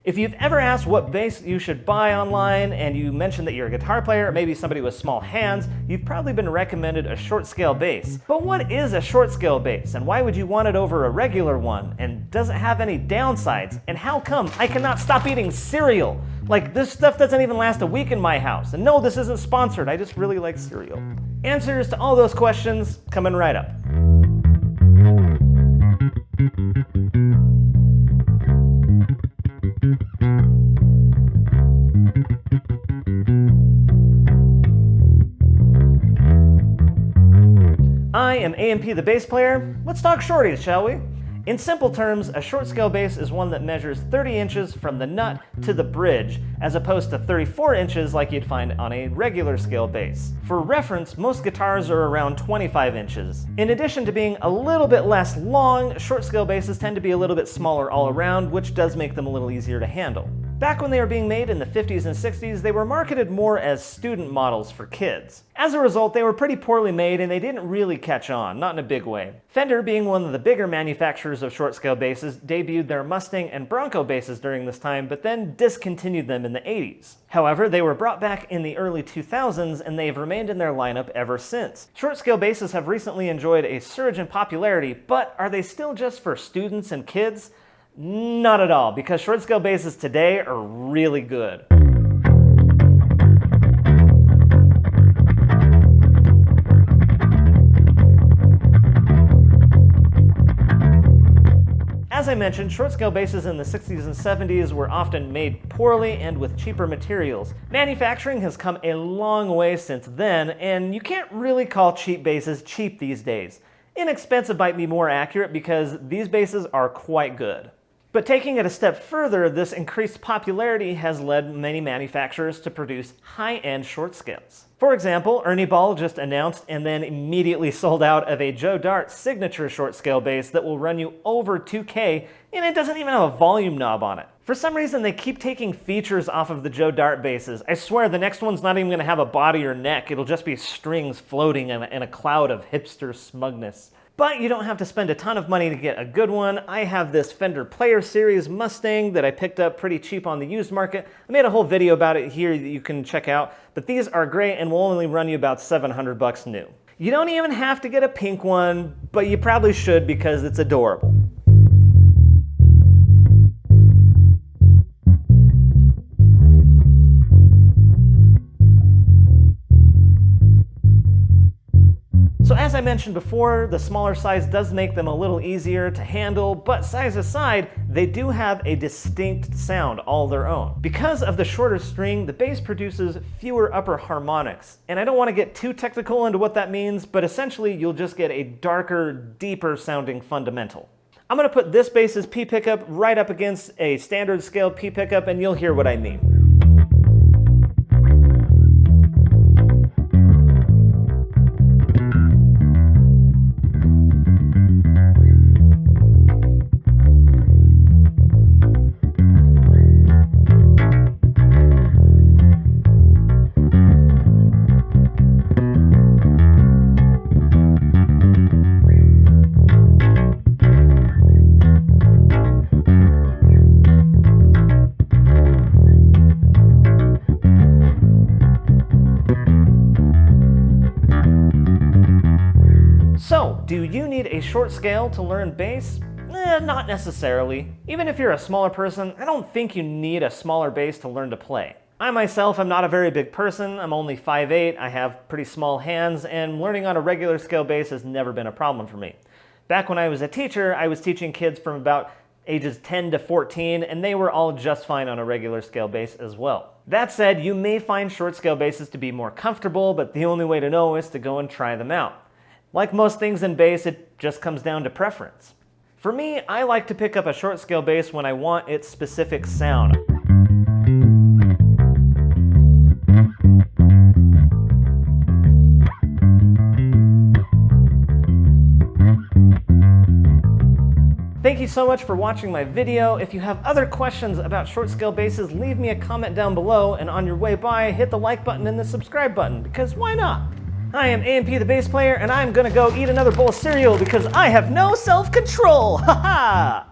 If you've ever asked what bass you should buy online and you mentioned that you're a guitar player or maybe somebody with small hands, you've probably been recommended a short scale bass. But what is a short scale bass and why would you want it over a regular one? And does it have any downsides? And how come I cannot stop eating cereal? Like, this stuff doesn't even last a week in my house. And no, this isn't sponsored, I just really like cereal. Answers to all those questions coming right up. I am AMP the bass player. Let's talk shorties, shall we? In simple terms, a short scale bass is one that measures 30 inches from the nut to the bridge, as opposed to 34 inches like you'd find on a regular scale bass. For reference, most guitars are around 25 inches. In addition to being a little bit less long, short scale basses tend to be a little bit smaller all around, which does make them a little easier to handle. Back when they were being made in the 50s and 60s, they were marketed more as student models for kids. As a result, they were pretty poorly made and they didn't really catch on, not in a big way. Fender, being one of the bigger manufacturers of short-scale basses, debuted their Mustang and Bronco basses during this time, but then discontinued them in the 80s. However, they were brought back in the early 2000s and they've remained in their lineup ever since. Short-scale basses have recently enjoyed a surge in popularity, but are they still just for students and kids? Not at all, because short scale basses today are really good. As I mentioned, short scale basses in the 60s and 70s were often made poorly and with cheaper materials. Manufacturing has come a long way since then, and you can't really call cheap basses cheap these days. Inexpensive might be more accurate because these basses are quite good. But taking it a step further, this increased popularity has led many manufacturers to produce high-end short scales. For example, Ernie Ball just announced and then immediately sold out of a Joe Dart signature short scale bass that will run you over 2K, and it doesn't even have a volume knob on it. For some reason, they keep taking features off of the Joe Dart basses. I swear the next one's not even going to have a body or neck, it'll just be strings floating in a cloud of hipster smugness. But you don't have to spend a ton of money to get a good one. I have this Fender Player Series Mustang that I picked up pretty cheap on the used market. I made a whole video about it here that you can check out, but these are great and will only run you about $700 new. You don't even have to get a pink one, but you probably should because it's adorable. So as I mentioned before, the smaller size does make them a little easier to handle, but size aside, they do have a distinct sound all their own. Because of the shorter string, the bass produces fewer upper harmonics. And I don't want to get too technical into what that means, but essentially you'll just get a darker, deeper sounding fundamental. I'm going to put this bass's P pickup right up against a standard scale P pickup and you'll hear what I mean. So, do you need a short scale to learn bass? Not necessarily. Even if you're a smaller person, I don't think you need a smaller bass to learn to play. I myself am not a very big person, I'm only 5'8", I have pretty small hands, and learning on a regular scale bass has never been a problem for me. Back when I was a teacher, I was teaching kids from about ages 10 to 14, and they were all just fine on a regular scale bass as well. That said, you may find short scale basses to be more comfortable, but the only way to know is to go and try them out. Like most things in bass, it just comes down to preference. For me, I like to pick up a short scale bass when I want its specific sound. Thank you so much for watching my video. If you have other questions about short scale basses, leave me a comment down below, and on your way by, hit the like button and the subscribe button, because why not? I am AMP the bass player, and I'm gonna go eat another bowl of cereal because I have no self-control! Ha ha!